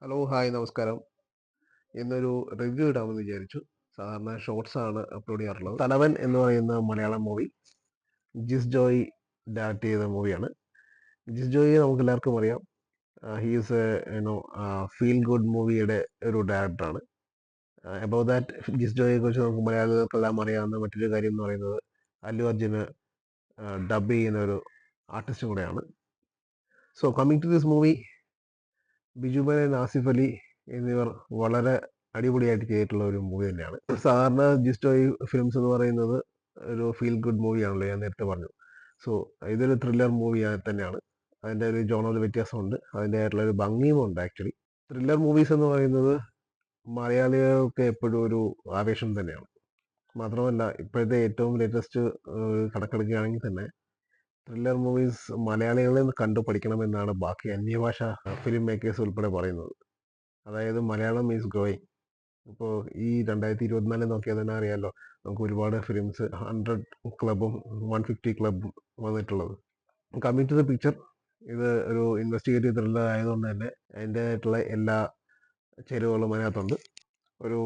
Hello, hi, നമസ്കാരം. ഇന്നൊരു review ഇടാമെന്ന് വിചാരിച്ചു. സാധാരണ ഷോർട്സ് ആണ് അപ്ലോഡ് ചെയ്യാറുള്ളത്. തലവൻ എന്ന് പറയുന്ന മലയാളം മൂവി ജിസ് ജോയ് ഡയറക്റ്റ് ചെയ്ത മൂവിയാണ്. ജിസ് ജോയിയെ നമുക്ക് എല്ലാവർക്കും അറിയാം. ഹീസ് ഫീൽ ഗുഡ് മൂവിയുടെ ഒരു ഡയറക്ടറാണ്. അബൌട്ട് ദാറ്റ്, ജിസ് ജോയിയെ കുറിച്ച് നമുക്ക് മലയാളികൾക്കെല്ലാം അറിയാവുന്ന മറ്റൊരു കാര്യം എന്ന് പറയുന്നത് അല്ലു അർജുന് ഡബ് ചെയ്യുന്ന ഒരു ആർട്ടിസ്റ്റും കൂടെയാണ്. So coming to this movie, Biju Menon, Asif Ali എന്നിവർ വളരെ അടിപൊളിയായിട്ട് ചെയ്തിട്ടുള്ള ഒരു മൂവി തന്നെയാണ്. സാധാരണ ജിസ്റ്റോയ് ഫിലിംസ് എന്ന് പറയുന്നത് ഒരു ഫീൽ ഗുഡ് മൂവിയാണല്ലോ, ഞാൻ നേരത്തെ പറഞ്ഞു. സോ ഇതൊരു ത്രില്ലർ മൂവി തന്നെയാണ്. അതിൻ്റെ ഒരു ജോണർ വ്യത്യാസമുണ്ട്, അതിൻ്റെ ആയിട്ടുള്ള ഒരു ഭംഗിയും ഉണ്ട്. ആക്ച്വലി ത്രില്ലർ മൂവീസ് എന്ന് പറയുന്നത് മലയാളികൾക്ക് എപ്പോഴും ഒരു ആവേശം തന്നെയാണ്. മാത്രമല്ല, ഇപ്പോഴത്തെ ഏറ്റവും ലേറ്റസ്റ്റ് കണക്കെടുക്കുകയാണെങ്കിൽ തന്നെ ത്രില്ലർ മൂവീസ് മലയാളികളിൽ നിന്ന് കണ്ടു പഠിക്കണമെന്നാണ് ബാക്കി അന്യഭാഷ ഫിലിം മേക്കേഴ്സ് ഉൾപ്പെടെ പറയുന്നത്. അതായത് മലയാളം ഈസ് ഗ്രോയിങ്. ഇപ്പോൾ ഈ 2024 നോക്കിയാൽ തന്നെ അറിയാമല്ലോ, നമുക്ക് ഒരുപാട് ഫിലിംസ് 100 ക്ലബും 150 ക്ലബും വന്നിട്ടുള്ളത്. കമ്മിങ് ടു ദ പിക്ചർ, ഇത് ഒരു ഇൻവെസ്റ്റിഗേറ്റീവ് ത്രില്ലർ ആയതുകൊണ്ട് തന്നെ അതിൻ്റെതായിട്ടുള്ള എല്ലാ ചേരുവകളും അതിനകത്തുണ്ട്. ഒരു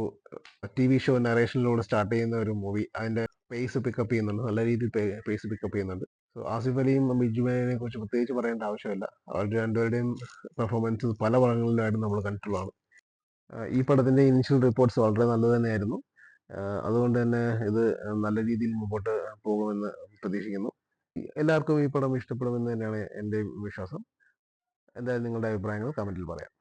TV ഷോ നറേഷനിലൂടെ സ്റ്റാർട്ട് ചെയ്യുന്ന ഒരു മൂവി അതിൻ്റെ പേസ് പിക്കപ്പ് ചെയ്യുന്നുണ്ട്, നല്ല രീതിയിൽ പേസ് പിക്കപ്പ് ചെയ്യുന്നുണ്ട്. സോ ആസിഫ് അലിയും ബിജു മേനോനെ കുറിച്ച് പ്രത്യേകിച്ച് പറയേണ്ട ആവശ്യമില്ല. അവരുടെ രണ്ടുപേരുടെയും പെർഫോമൻസ് പല പടങ്ങളിലായിട്ട് നമ്മൾ കണ്ടിട്ടുള്ളതാണ്. ഈ പടത്തിൻ്റെ ഇനിഷ്യൽ റിപ്പോർട്ട്സ് വളരെ നല്ലത് തന്നെയായിരുന്നു. അതുകൊണ്ട് തന്നെ ഇത് നല്ല രീതിയിൽ മുമ്പോട്ട് പോകുമെന്ന് പ്രതീക്ഷിക്കുന്നു. എല്ലാവർക്കും ഈ പടം ഇഷ്ടപ്പെടുമെന്ന് തന്നെയാണ് എൻ്റെ വിശ്വാസം. എന്തായാലും നിങ്ങളുടെ അഭിപ്രായങ്ങൾ കമൻറ്റിൽ പറയാം.